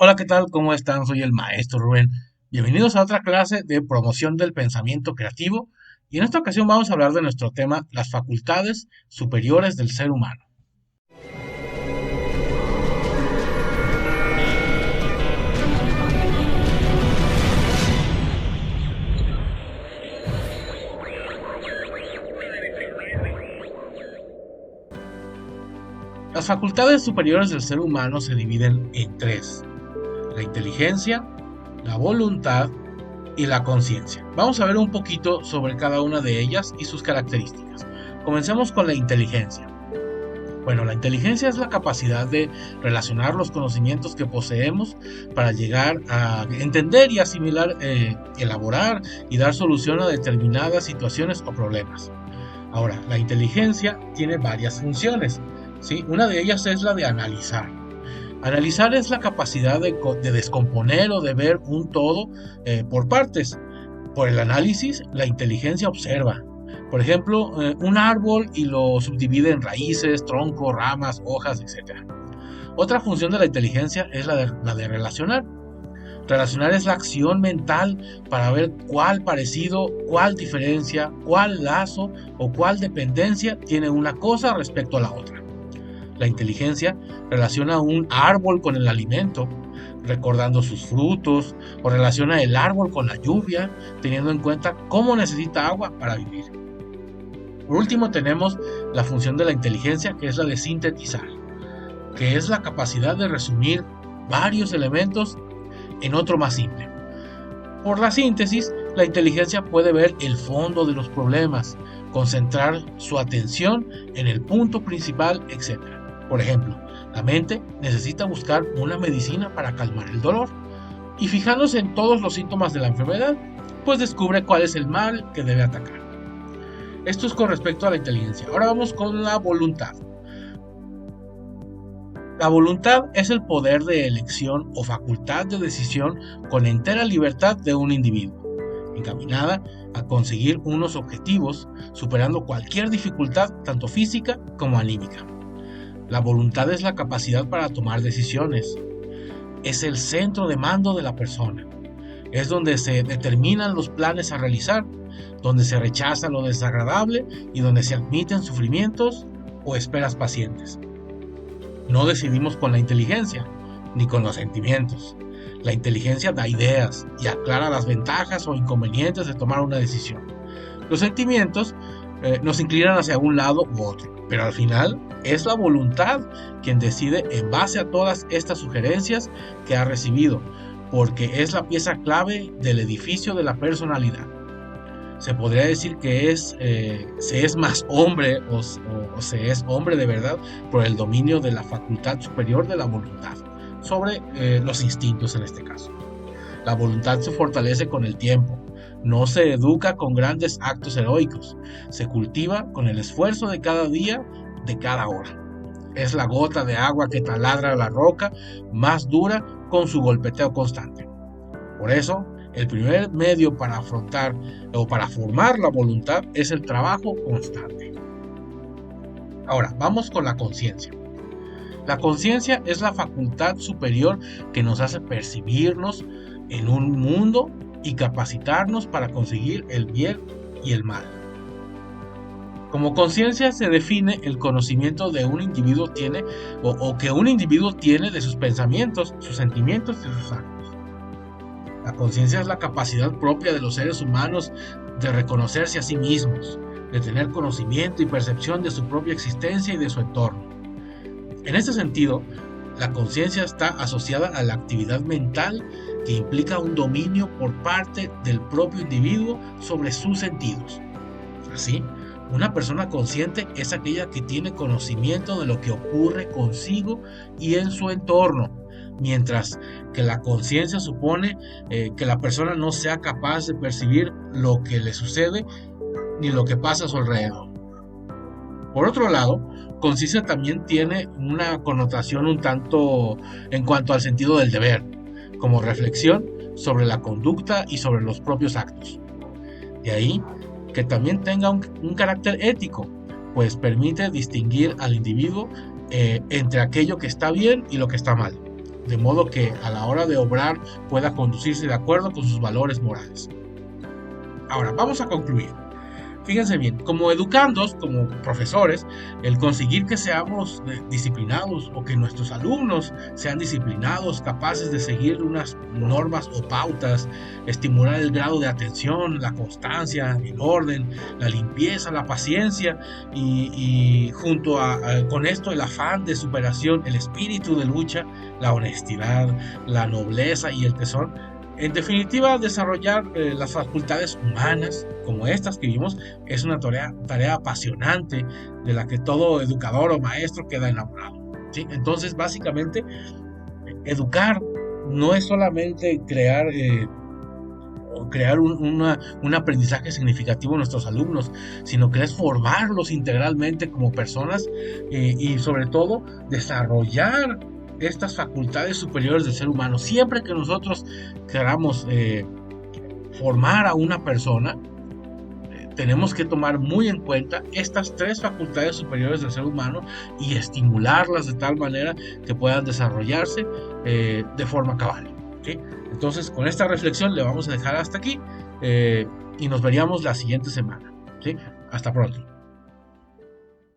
Hola, ¿qué tal? ¿Cómo están? Soy el maestro Rubén. Bienvenidos a otra clase de promoción del pensamiento creativo y en esta ocasión vamos a hablar de nuestro tema, las facultades superiores del ser humano. Las facultades superiores del ser humano se dividen en tres: la inteligencia, la voluntad y la conciencia. Vamos a ver un poquito sobre cada una de ellas y sus características. Comencemos con la inteligencia. Bueno, la inteligencia es la capacidad de relacionar los conocimientos que poseemos para llegar a entender y asimilar, elaborar y dar solución a determinadas situaciones o problemas. Ahora, la inteligencia tiene varias funciones, ¿sí? Una de ellas es la de analizar. Analizar es la capacidad de descomponer o de ver un todo por partes. Por el análisis, la inteligencia observa. Por ejemplo, un árbol y lo subdivide en raíces, troncos, ramas, hojas, etc. Otra función de la inteligencia es la de relacionar. Relacionar es la acción mental para ver cuál parecido, cuál diferencia, cuál lazo o cuál dependencia tiene una cosa respecto a la otra. La inteligencia relaciona un árbol con el alimento, recordando sus frutos, o relaciona el árbol con la lluvia, teniendo en cuenta cómo necesita agua para vivir. Por último, tenemos la función de la inteligencia, que es la de sintetizar, que es la capacidad de resumir varios elementos en otro más simple. Por la síntesis, la inteligencia puede ver el fondo de los problemas, concentrar su atención en el punto principal, etc. Por ejemplo, la mente necesita buscar una medicina para calmar el dolor y fijándose en todos los síntomas de la enfermedad, pues descubre cuál es el mal que debe atacar. Esto es con respecto a la inteligencia. Ahora vamos con la voluntad. La voluntad es el poder de elección o facultad de decisión con entera libertad de un individuo, encaminada a conseguir unos objetivos, superando cualquier dificultad, tanto física como anímica. La voluntad es la capacidad para tomar decisiones. Es el centro de mando de la persona. Es donde se determinan los planes a realizar, donde se rechaza lo desagradable y donde se admiten sufrimientos o esperas pacientes. No decidimos con la inteligencia, ni con los sentimientos. La inteligencia da ideas y aclara las ventajas o inconvenientes de tomar una decisión. Los sentimientos nos inclinan hacia un lado u otro, pero al final es la voluntad quien decide en base a todas estas sugerencias que ha recibido, porque es la pieza clave del edificio de la personalidad. Se podría decir que se es más hombre o se es hombre de verdad por el dominio de la facultad superior de la voluntad sobre los instintos en este caso. La voluntad se fortalece con el tiempo, no se educa con grandes actos heroicos, se cultiva con el esfuerzo de cada día, de cada hora. Es la gota de agua que taladra la roca más dura con su golpeteo constante. Por eso, el primer medio para afrontar o para formar la voluntad es el trabajo constante. Ahora, vamos con la conciencia. La conciencia es la facultad superior que nos hace percibirnos en un mundo y capacitarnos para conseguir el bien y el mal. Como conciencia se define el conocimiento de un individuo tiene o que un individuo tiene de sus pensamientos, sus sentimientos y sus actos. La conciencia es la capacidad propia de los seres humanos de reconocerse a sí mismos, de tener conocimiento y percepción de su propia existencia y de su entorno. En este sentido, la conciencia está asociada a la actividad mental que implica un dominio por parte del propio individuo sobre sus sentidos. Así, una persona consciente es aquella que tiene conocimiento de lo que ocurre consigo y en su entorno, mientras que la conciencia supone que la persona no sea capaz de percibir lo que le sucede ni lo que pasa a su alrededor. Por otro lado, conciencia también tiene una connotación un tanto en cuanto al sentido del deber, como reflexión sobre la conducta y sobre los propios actos. De ahí que también tenga un carácter ético, pues permite distinguir al individuo entre aquello que está bien y lo que está mal. de modo que a la hora de obrar pueda conducirse de acuerdo con sus valores morales. Ahora, vamos a concluir. Fíjense bien, como educandos, como profesores, el conseguir que seamos disciplinados o que nuestros alumnos sean disciplinados, capaces de seguir unas normas o pautas, estimular el grado de atención, la constancia, el orden, la limpieza, la paciencia y junto con esto el afán de superación, el espíritu de lucha, la honestidad, la nobleza y el tesón. En definitiva, desarrollar las facultades humanas como estas que vimos es una tarea apasionante de la que todo educador o maestro queda enamorado, ¿sí? Entonces, básicamente, educar no es solamente crear un aprendizaje significativo en nuestros alumnos, sino que es formarlos integralmente como personas y sobre todo desarrollar estas facultades superiores del ser humano. Siempre que nosotros queramos formar a una persona, tenemos que tomar muy en cuenta estas tres facultades superiores del ser humano y estimularlas de tal manera que puedan desarrollarse de forma cabal, ¿sí? Entonces, con esta reflexión le vamos a dejar hasta aquí y nos veríamos la siguiente semana, ¿sí? Hasta pronto.